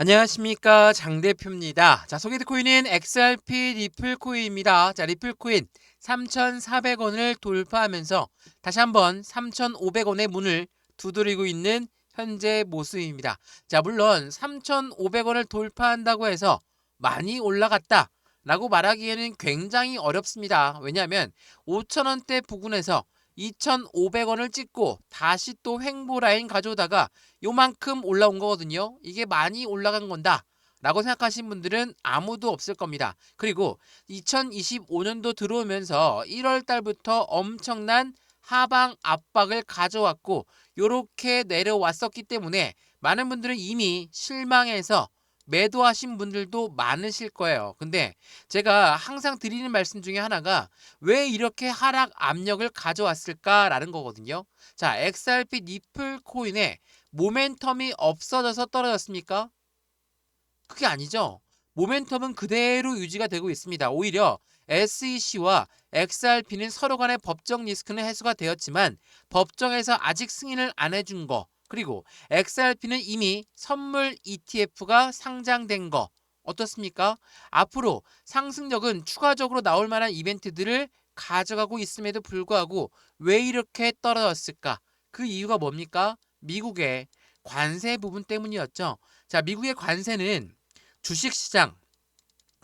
안녕하십니까, 장 대표입니다. 자, 소개드 코인은 XRP 리플 코인입니다. 자, 리플 코인 3,400원을 돌파하면서 다시 한번 3,500원의 문을 두드리고 있는 현재 모습입니다. 자, 물론 3,500원을 돌파한다고 해서 많이 올라갔다 라고 말하기에는 굉장히 어렵습니다. 왜냐하면 5,000원대 부근에서 2,500원을 찍고 다시 또 횡보 라인 가져오다가 요만큼 올라온 거거든요. 이게 많이 올라간 건다 라고 생각하신 분들은 아무도 없을 겁니다. 그리고 2025년도 들어오면서 1월 달부터 엄청난 하방 압박을 가져왔고 요렇게 내려왔었기 때문에 많은 분들은 이미 실망해서 매도하신 분들도 많으실 거예요. 근데 제가 항상 드리는 말씀 중에 하나가 왜 이렇게 하락 압력을 가져왔을까라는 거거든요. 자, XRP 리플 코인의 모멘텀이 없어져서 떨어졌습니까? 그게 아니죠. 모멘텀은 그대로 유지가 되고 있습니다. 오히려 SEC와 XRP는 서로 간의 법적 리스크는 해소가 되었지만 법정에서 아직 승인을 안 해준 거, 그리고 XRP는 이미 선물 ETF가 상장된 거 어떻습니까? 앞으로 상승력은 추가적으로 나올 만한 이벤트들을 가져가고 있음에도 불구하고 왜 이렇게 떨어졌을까? 그 이유가 뭡니까? 미국의 관세 부분 때문이었죠. 자, 미국의 관세는 주식시장,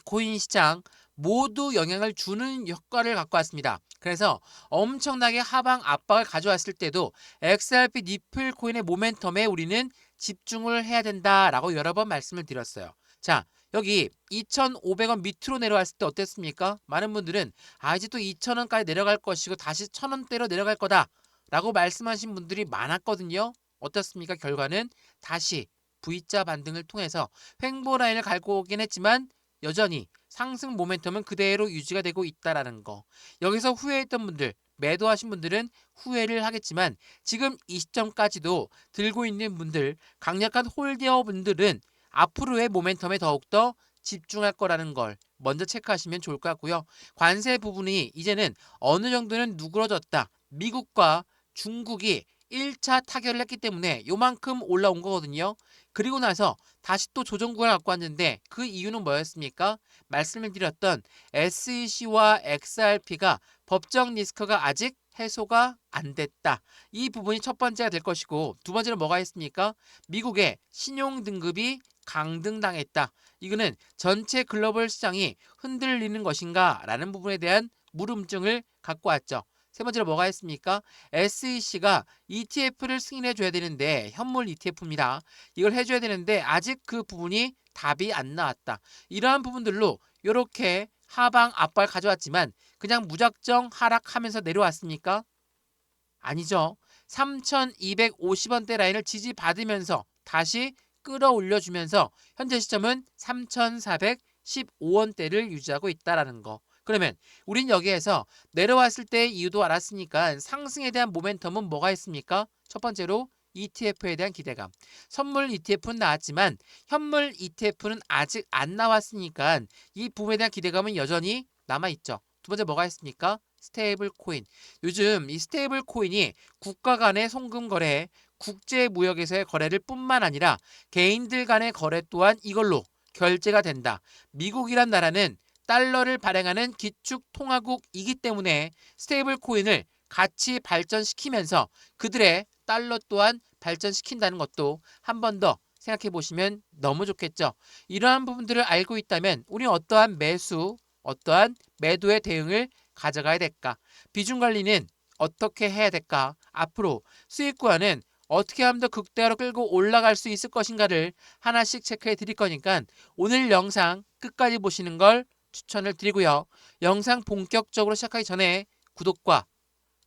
코인시장 모두 영향을 주는 효과를 갖고 왔습니다. 그래서 엄청나게 하방 압박을 가져왔을 때도 XRP 리플 코인의 모멘텀에 우리는 집중을 해야 된다라고 여러 번 말씀을 드렸어요. 자, 여기 2,500원 밑으로 내려왔을 때 어땠습니까? 많은 분들은 이제 또 2,000원까지 내려갈 것이고 다시 1,000원대로 내려갈 거다 라고 말씀하신 분들이 많았거든요. 어떻습니까? 결과는 다시 V자 반등을 통해서 횡보 라인을 갈고 오긴 했지만 여전히 상승 모멘텀은 그대로 유지가 되고 있다라는 거. 여기서 후회했던 분들, 매도하신 분들은 후회를 하겠지만 지금 이 시점까지도 들고 있는 분들, 강력한 홀디어 분들은 앞으로의 모멘텀에 더욱더 집중할 거라는 걸 먼저 체크하시면 좋을 것 같고요. 관세 부분이 이제는 어느 정도는 누그러졌다. 미국과 중국이 1차 타결을 했기 때문에 요만큼 올라온 거거든요. 그리고 나서 다시 또 조정 구간을 갖고 왔는데 그 이유는 뭐였습니까? 말씀을 드렸던 SEC와 XRP가 법적 리스크가 아직 해소가 안 됐다. 이 부분이 첫 번째가 될 것이고 두 번째는 뭐가 있습니까? 미국의 신용 등급이 강등당했다. 이거는 전체 글로벌 시장이 흔들리는 것인가? 라는 부분에 대한 물음증을 갖고 왔죠. 세 번째로 뭐가 있습니까? SEC가 ETF를 승인해 줘야 되는데 현물 ETF입니다. 이걸 해줘야 되는데 아직 그 부분이 답이 안 나왔다. 이러한 부분들로 이렇게 하방 압박을 가져왔지만 그냥 무작정 하락하면서 내려왔습니까? 아니죠. 3,250원대 라인을 지지받으면서 다시 끌어올려주면서 현재 시점은 3,415원대를 유지하고 있다라는 거. 그러면 우린 여기에서 내려왔을 때의 이유도 알았으니까 상승에 대한 모멘텀은 뭐가 있습니까? 첫 번째로 ETF에 대한 기대감. 선물 ETF는 나왔지만 현물 ETF는 아직 안 나왔으니까 이 부분에 대한 기대감은 여전히 남아있죠. 두 번째 뭐가 있습니까? 스테이블 코인. 요즘 이 스테이블 코인이 국가 간의 송금 거래, 국제 무역에서의 거래를 뿐만 아니라 개인들 간의 거래 또한 이걸로 결제가 된다. 미국이란 나라는 달러를 발행하는 기축 통화국이기 때문에 스테이블 코인을 같이 발전시키면서 그들의 달러 또한 발전시킨다는 것도 한 번 더 생각해 보시면 너무 좋겠죠. 이러한 부분들을 알고 있다면 우리는 어떠한 매수, 어떠한 매도의 대응을 가져가야 될까? 비중 관리는 어떻게 해야 될까? 앞으로 수익 구간은 어떻게 하면 더 극대화로 끌고 올라갈 수 있을 것인가를 하나씩 체크해 드릴 거니까 오늘 영상 끝까지 보시는 걸 추천을 드리고요. 영상 본격적으로 시작하기 전에 구독과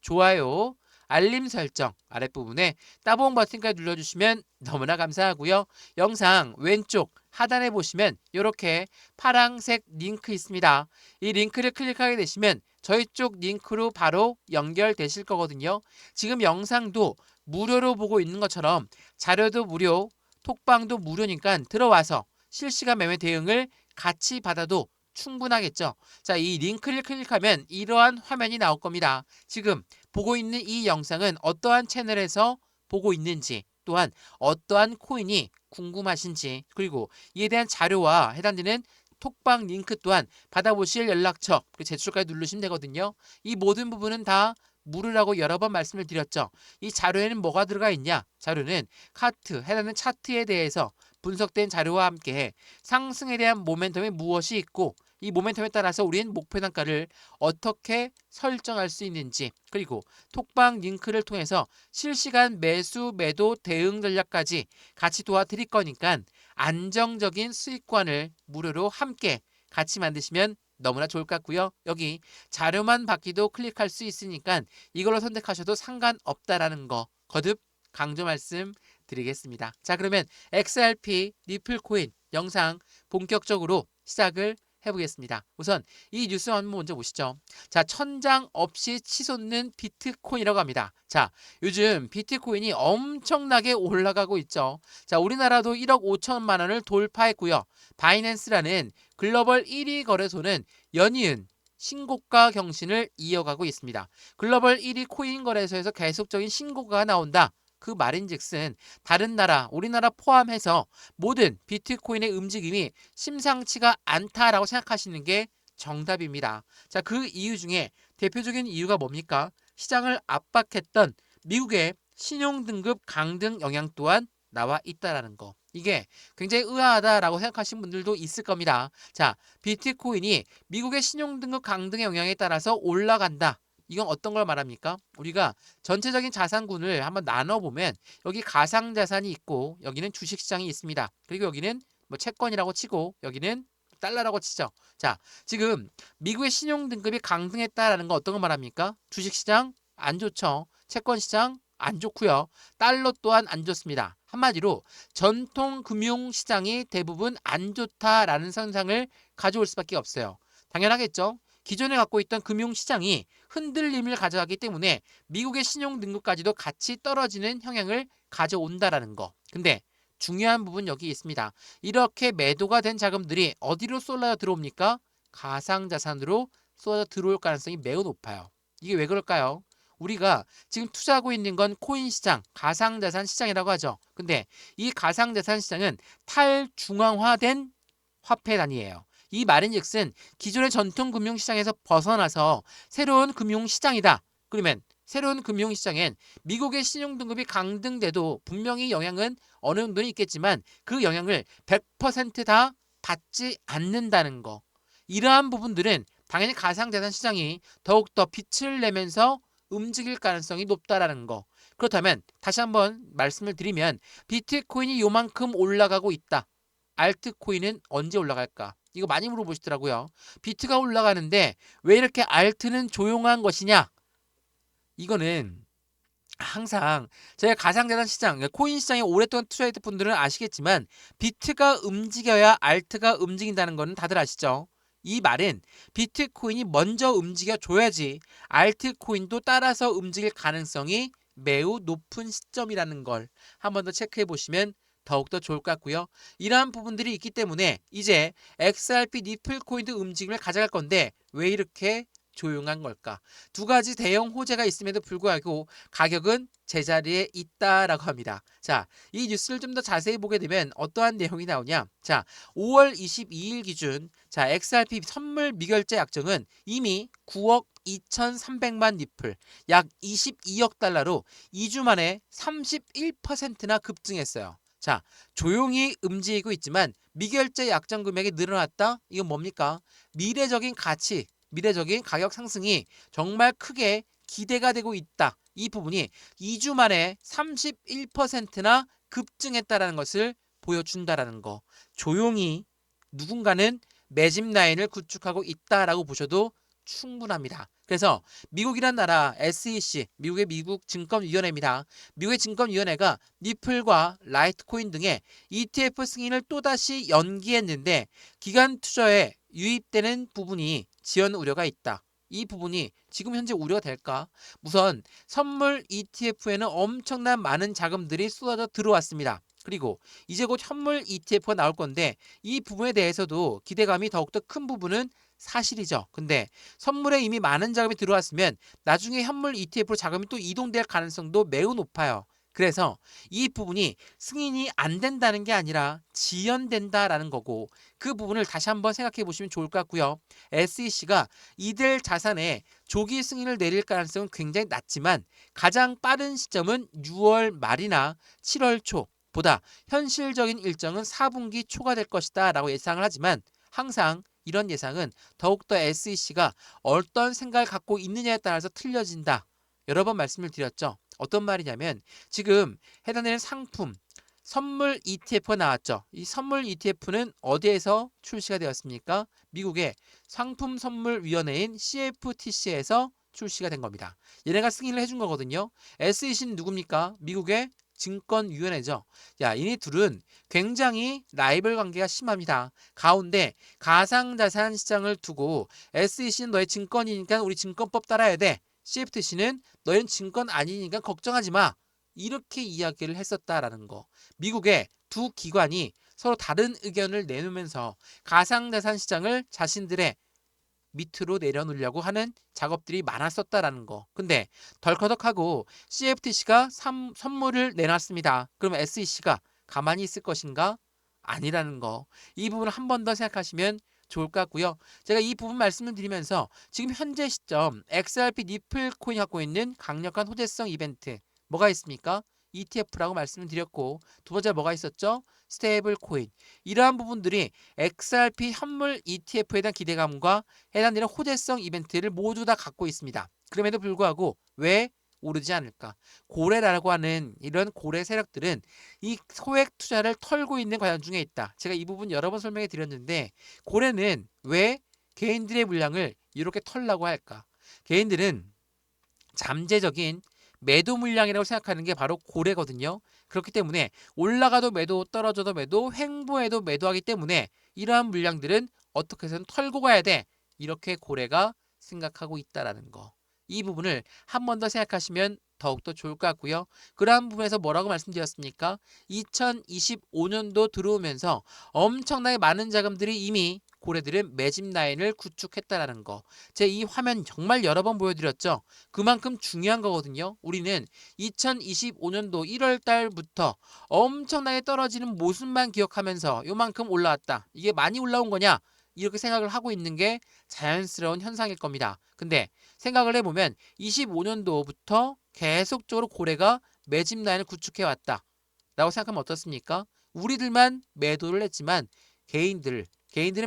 좋아요, 알림 설정 아랫부분에 따봉 버튼까지 눌러주시면 너무나 감사하고요. 영상 왼쪽 하단에 보시면 이렇게 파란색 링크 있습니다. 이 링크를 클릭하게 되시면 저희 쪽 링크로 바로 연결되실 거거든요. 지금 영상도 무료로 보고 있는 것처럼 자료도 무료, 톡방도 무료니까 들어와서 실시간 매매 대응을 같이 받아도 충분하겠죠. 자, 이 링크를 클릭하면 이러한 화면이 나올 겁니다. 지금 보고 있는 이 영상은 어떠한 채널에서 보고 있는지 또한 어떠한 코인이 궁금하신지, 그리고 이에 대한 자료와 해당되는 톡방 링크 또한 받아보실 연락처, 그리고 제출까지 누르시면 되거든요. 이 모든 부분은 다 무료라고 여러 번 말씀을 드렸죠. 이 자료에는 뭐가 들어가 있냐? 자료는 카트, 해당하는 차트에 대해서 분석된 자료와 함께 상승에 대한 모멘텀이 무엇이 있고, 이 모멘텀에 따라서 우리는 목표 단가를 어떻게 설정할 수 있는지, 그리고 톡방 링크를 통해서 실시간 매수, 매도, 대응 전략까지 같이 도와드릴 거니까 안정적인 수익관을 무료로 함께 같이 만드시면 너무나 좋을 것 같고요. 여기 자료만 받기도 클릭할 수 있으니까 이걸로 선택하셔도 상관없다라는 거 거듭 강조 말씀 드리겠습니다. 자, 그러면 XRP 리플코인 영상 본격적으로 시작을 해보겠습니다. 우선 이 뉴스 한번 먼저 보시죠. 자, 천장 없이 치솟는 비트코인이라고 합니다. 자, 요즘 비트코인이 엄청나게 올라가고 있죠. 자, 우리나라도 1억 5천만 원을 돌파했고요. 바이낸스라는 글로벌 1위 거래소는 연이은 신고가 경신을 이어가고 있습니다. 글로벌 1위 코인 거래소에서 계속적인 신고가가 나온다. 그 말인즉슨 다른 나라, 우리나라 포함해서 모든 비트코인의 움직임이 심상치가 않다라고 생각하시는 게 정답입니다. 자, 그 이유 중에 대표적인 이유가 뭡니까? 시장을 압박했던 미국의 신용등급 강등 영향 또한 나와 있다라는 거. 이게 굉장히 의아하다라고 생각하시는 분들도 있을 겁니다. 자, 비트코인이 미국의 신용등급 강등의 영향에 따라서 올라간다. 이건 어떤 걸 말합니까? 우리가 전체적인 자산군을 한번 나눠보면 여기 가상자산이 있고 여기는 주식시장이 있습니다. 그리고 여기는 뭐 채권이라고 치고 여기는 달러라고 치죠. 자, 지금 미국의 신용등급이 강등했다라는 거 어떤 걸 말합니까? 주식시장 안 좋죠. 채권시장 안 좋고요. 달러 또한 안 좋습니다. 한마디로 전통 금융시장이 대부분 안 좋다라는 현상을 가져올 수밖에 없어요. 당연하겠죠. 기존에 갖고 있던 금융시장이 흔들림을 가져가기 때문에 미국의 신용등급까지도 같이 떨어지는 영향을 가져온다라는 거. 근데 중요한 부분 여기 있습니다. 이렇게 매도가 된 자금들이 어디로 쏠려 들어옵니까? 가상자산으로 쏟아 들어올 가능성이 매우 높아요. 이게 왜 그럴까요? 우리가 지금 투자하고 있는 건 코인 시장, 가상자산 시장이라고 하죠. 근데 이 가상자산 시장은 탈중앙화된 화폐 단위예요. 이 말인즉슨 기존의 전통 금융시장에서 벗어나서 새로운 금융시장이다. 그러면 새로운 금융시장엔 미국의 신용등급이 강등돼도 분명히 영향은 어느 정도는 있겠지만 그 영향을 100%다 받지 않는다는 거. 이러한 부분들은 당연히 가상자산 시장이 더욱더 빛을 내면서 움직일 가능성이 높다라는 거. 그렇다면 다시 한번 말씀을 드리면 비트코인이 요만큼 올라가고 있다. 알트코인은 언제 올라갈까? 이거 많이 물어보시더라고요. 비트가 올라가는데 왜 이렇게 알트는 조용한 것이냐? 이거는 항상 저희가 가상자산 시장, 코인 시장에 오랫동안 투자했던 분들은 아시겠지만 비트가 움직여야 알트가 움직인다는 거는 다들 아시죠? 이 말은 비트코인이 먼저 움직여 줘야지 알트코인도 따라서 움직일 가능성이 매우 높은 시점이라는 걸 한 번 더 체크해 보시면 더욱더 좋을 것 같고요. 이러한 부분들이 있기 때문에 이제 XRP 리플코인도 움직임을 가져갈 건데 왜 이렇게 조용한 걸까? 두 가지 대형 호재가 있음에도 불구하고 가격은 제자리에 있다라고 합니다. 자, 이 뉴스를 좀 더 자세히 보게 되면 어떠한 내용이 나오냐? 자, 5월 22일 기준 자, XRP 선물 미결제 약정은 이미 9억 2,300만 리플, 약 22억 달러로 2주 만에 31%나 급증했어요. 자, 조용히 움직이고 있지만 미결제 약정 금액이 늘어났다? 이건 뭡니까? 미래적인 가치, 미래적인 가격 상승이 정말 크게 기대가 되고 있다. 이 부분이 2주 만에 31%나 급증했다라는 것을 보여준다라는 거. 조용히 누군가는 매집 라인을 구축하고 있다라고 보셔도 충분합니다. 그래서 미국이란 나라 SEC, 미국 증권위원회입니다. 미국의 증권위원회가 리플과 라이트코인 등의 ETF 승인을 또다시 연기했는데 기간 투자에 유입되는 부분이 지연 우려가 있다. 이 부분이 지금 현재 우려가 될까? 우선 선물 ETF에는 엄청난 많은 자금들이 쏟아져 들어왔습니다. 그리고 이제 곧 현물 ETF가 나올 건데 이 부분에 대해서도 기대감이 더욱더 큰 부분은 사실이죠. 근데 선물에 이미 많은 자금이 들어왔으면 나중에 현물 ETF로 자금이 또 이동될 가능성도 매우 높아요. 그래서 이 부분이 승인이 안 된다는 게 아니라 지연된다라는 거고, 그 부분을 다시 한번 생각해 보시면 좋을 것 같고요. SEC가 이들 자산에 조기 승인을 내릴 가능성은 굉장히 낮지만 가장 빠른 시점은 6월 말이나 7월 초보다 현실적인 일정은 4분기 초가 될 것이다 라고 예상을 하지만, 항상 이런 예상은 더욱더 SEC가 어떤 생각을 갖고 있느냐에 따라서 틀려진다. 여러 번 말씀을 드렸죠. 어떤 말이냐면 지금 해당되는 상품, 선물 ETF가 나왔죠. 이 선물 ETF는 어디에서 출시가 되었습니까? 미국의 상품선물위원회인 CFTC에서 출시가 된 겁니다. 얘네가 승인을 해준 거거든요. SEC는 누굽니까? 미국의 증권위원회죠. 야, 이네 둘은 굉장히 라이벌 관계가 심합니다. 가운데 가상자산 시장을 두고 SEC는 너의 증권이니까 우리 증권법 따라야 돼. CFTC는 너희는 증권 아니니까 걱정하지 마. 이렇게 이야기를 했었다라는 거. 미국의 두 기관이 서로 다른 의견을 내놓으면서 가상자산 시장을 자신들의 밑으로 내려놓으려고 하는 작업들이 많았었다라는 거. 근데 덜커덕하고 CFTC가 선물을 내놨습니다. 그러면 SEC가 가만히 있을 것인가? 아니라는 거. 이 부분을 한 번 더 생각하시면 좋을 것 같고요. 제가 이 부분 말씀을 드리면서 지금 현재 시점 XRP 니플 코인이 갖고 있는 강력한 호재성 이벤트 뭐가 있습니까? ETF라고 말씀을 드렸고, 두 번째 뭐가 있었죠? 스테이블 코인. 이러한 부분들이 XRP 현물 ETF에 대한 기대감과 해당되는 호재성 이벤트를 모두 다 갖고 있습니다. 그럼에도 불구하고 왜 오르지 않을까? 고래라고 하는 이런 고래 세력들은 이 소액 투자를 털고 있는 과정 중에 있다. 제가 이 부분 여러 번 설명해 드렸는데, 고래는 왜 개인들의 물량을 이렇게 털라고 할까? 개인들은 잠재적인 매도 물량이라고 생각하는 게 바로 고래거든요. 그렇기 때문에 올라가도 매도, 떨어져도 매도, 횡보해도 매도하기 때문에 이러한 물량들은 어떻게 해서든 털고 가야 돼. 이렇게 고래가 생각하고 있다라는 거. 이 부분을 한 번 더 생각하시면 더욱더 좋을 것 같고요. 그러한 부분에서 뭐라고 말씀드렸습니까? 2025년도 들어오면서 엄청나게 많은 자금들이 이미 고래들은 매집 라인을 구축했다라는 거. 제 이 화면 정말 여러 번 보여드렸죠. 그만큼 중요한 거거든요. 우리는 2025년도 1월 달부터 엄청나게 떨어지는 모습만 기억하면서 요만큼 올라왔다. 이게 많이 올라온 거냐? 이렇게 생각을 하고 있는 게 자연스러운 현상일 겁니다. 근데 생각을 해보면 25년도부터 계속적으로 고래가 매집 라인을 구축해 왔다 라고 생각하면 어떻습니까? 우리들만 매도를 했지만 개인들은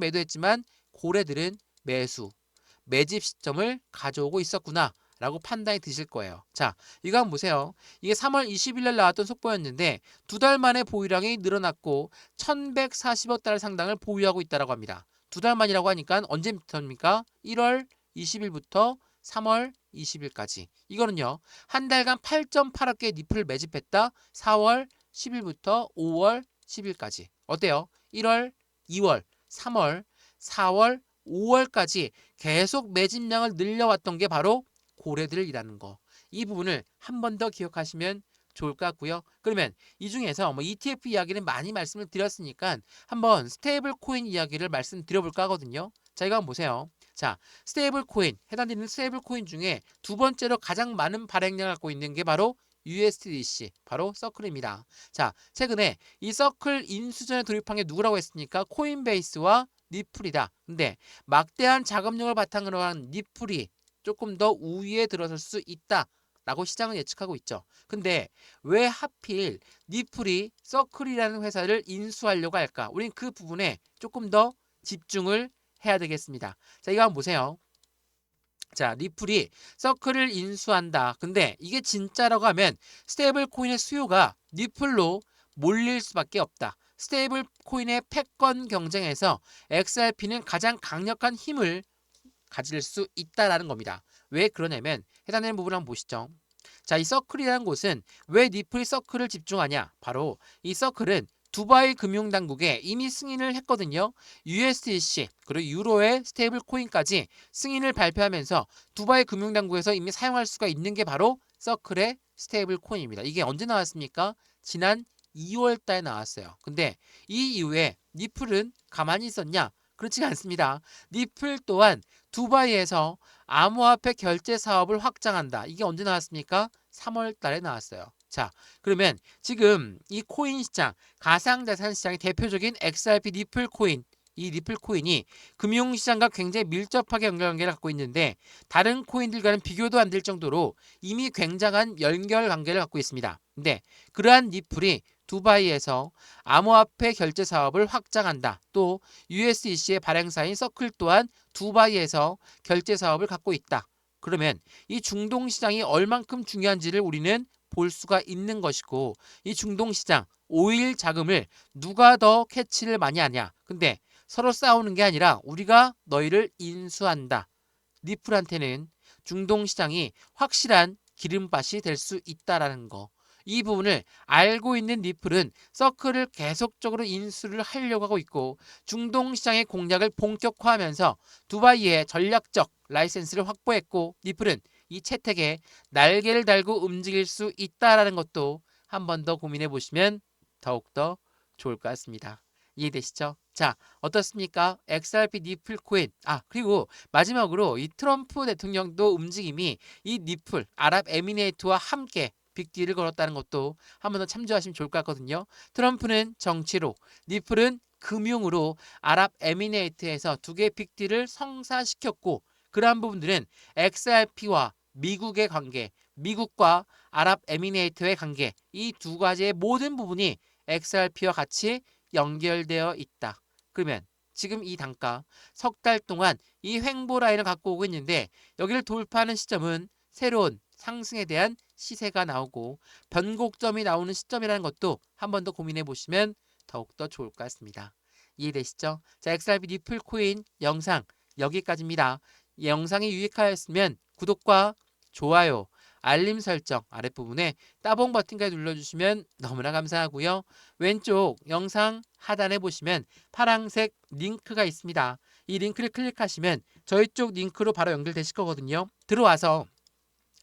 매도했지만 고래들은 매집 시점을 가져오고 있었구나 라고 판단이 드실 거예요. 자, 이거 한번 보세요. 이게 3월 20일 날 나왔던 속보였는데 두 달 만에 보유량이 늘어났고 1140억 달러 상당을 보유하고 있다고 합니다. 두 달 만이라고 하니까 언제부터입니까? 1월 20일부터 3월 20일까지. 이거는요. 한 달간 8.8억 개의 니플을 매집했다. 4월 10일부터 5월 10일까지. 어때요? 1월, 2월, 3월, 4월, 5월까지 계속 매집량을 늘려왔던 게 바로 고래들이라는 거. 이 부분을 한 번 더 기억하시면 좋을 것 같고요. 그러면 이 중에서 ETF 이야기는 많이 말씀을 드렸으니까 한번 스테이블 코인 이야기를 말씀드려볼까 하거든요. 자, 이거 한번 보세요. 자, 스테이블 코인, 해당되는 스테이블 코인 중에 두 번째로 가장 많은 발행량을 갖고 있는 게 바로 USDC, 바로 서클입니다. 자, 최근에 이 서클 인수전에 돌입한 게 누구라고 했습니까? 코인베이스와 니플이다. 근데 막대한 자금력을 바탕으로 한 니플이 조금 더 우위에 들어설 수 있다 라고 시장은 예측하고 있죠. 근데 왜 하필 니플이 서클이라는 회사를 인수하려고 할까? 우린 그 부분에 조금 더 집중을 해야 되겠습니다. 자, 이거 한번 보세요. 자, 리플이 서클을 인수한다. 근데 이게 진짜라고 하면 스테이블 코인의 수요가 리플로 몰릴 수밖에 없다. 스테이블 코인의 패권 경쟁에서 XRP는 가장 강력한 힘을 가질 수 있다라는 겁니다. 왜 그러냐면 해당되는 부분을 한번 보시죠. 자, 이 서클이라는 곳은 왜 니플이 서클을 집중하냐? 바로 이 서클은 두바이 금융당국에 이미 승인을 했거든요. USDC 그리고 유로의 스테이블 코인까지 승인을 발표하면서 두바이 금융당국에서 이미 사용할 수가 있는 게 바로 서클의 스테이블 코인입니다. 이게 언제 나왔습니까? 지난 2월 달에 나왔어요. 근데 이 이후에 니플은 가만히 있었냐? 그렇지 않습니다. 니플 또한 두바이에서 암호화폐 결제 사업을 확장한다. 이게 언제 나왔습니까? 3월 달에 나왔어요. 자, 그러면 지금 이 코인 시장, 가상자산 시장의 대표적인 XRP 리플 코인, 이 리플 코인이 금융시장과 굉장히 밀접하게 연결관계를 갖고 있는데 다른 코인들과는 비교도 안 될 정도로 이미 굉장한 연결관계를 갖고 있습니다. 근데 그러한 리플이 두바이에서 암호화폐 결제 사업을 확장한다. 또 USEC의 발행사인 서클 또한 두바이에서 결제 사업을 갖고 있다. 그러면 이 중동 시장이 얼만큼 중요한지를 우리는 볼 수가 있는 것이고 이 중동 시장 오일 자금을 누가 더 캐치를 많이 하냐. 근데 서로 싸우는 게 아니라 우리가 너희를 인수한다. 리플한테는 중동 시장이 확실한 기름밭이 될 수 있다라는 거. 이 부분을 알고 있는 리플은 서클을 계속적으로 인수를 하려고 하고 있고 중동 시장의 공략을 본격화하면서 두바이에 전략적 라이센스를 확보했고 리플은 이 채택에 날개를 달고 움직일 수 있다라는 것도 한 번 더 고민해 보시면 더욱더 좋을 것 같습니다. 이해되시죠? 자, 어떻습니까? XRP 리플 코인. 그리고 마지막으로 이 트럼프 대통령도 움직임이 이 리플, 아랍에미레이트와 함께 빅딜을 걸었다는 것도 한 번 더 참조하시면 좋을 것 같거든요. 트럼프는 정치로, 리플은 금융으로 아랍에미레이트에서 두 개의 빅딜을 성사시켰고 그러한 부분들은 XRP와 미국의 관계, 미국과 아랍에미레이트의 관계 이 두 가지의 모든 부분이 XRP와 같이 연결되어 있다. 그러면 지금 이 단가 석 달 동안 이 횡보 라인을 갖고 오고 있는데 여기를 돌파하는 시점은 새로운 상승에 대한 시세가 나오고 변곡점이 나오는 시점이라는 것도 한 번 더 고민해 보시면 더욱더 좋을 것 같습니다. 이해되시죠? 자, XRP 리플 코인 영상 여기까지입니다. 이 영상이 유익하였으면 구독과 좋아요, 알림 설정 아랫부분에 따봉 버튼까지 눌러주시면 너무나 감사하고요. 왼쪽 영상 하단에 보시면 파란색 링크가 있습니다. 이 링크를 클릭하시면 저희 쪽 링크로 바로 연결되실 거거든요. 들어와서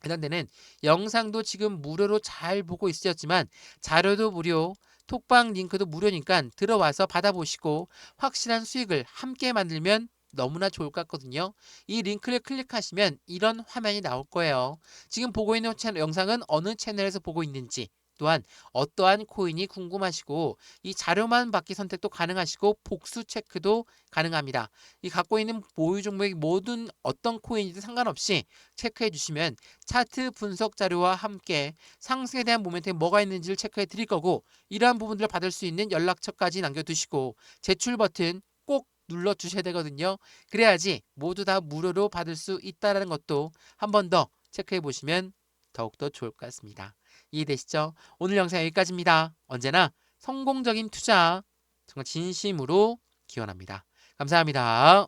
해당되는 영상도 지금 무료로 잘 보고 있으셨지만 자료도 무료, 톡방 링크도 무료니까 들어와서 받아보시고 확실한 수익을 함께 만들면 너무나 좋을 것 같거든요. 이 링크를 클릭하시면 이런 화면이 나올 거예요. 지금 보고 있는 영상은 어느 채널에서 보고 있는지 또한 어떠한 코인이 궁금하시고 이 자료만 받기 선택도 가능하시고 복수 체크도 가능합니다. 이 갖고 있는 보유 종목의 모든 어떤 코인이든 상관없이 체크해 주시면 차트 분석 자료와 함께 상승에 대한 모멘텀이 뭐가 있는지를 체크해 드릴 거고 이러한 부분들을 받을 수 있는 연락처까지 남겨두시고 제출 버튼 꼭 눌러 주셔야 되거든요. 그래야지 모두 다 무료로 받을 수 있다는 것도 한 번 더 체크해 보시면 더욱더 좋을 것 같습니다. 이해되시죠? 오늘 영상 여기까지입니다. 언제나 성공적인 투자 정말 진심으로 기원합니다. 감사합니다.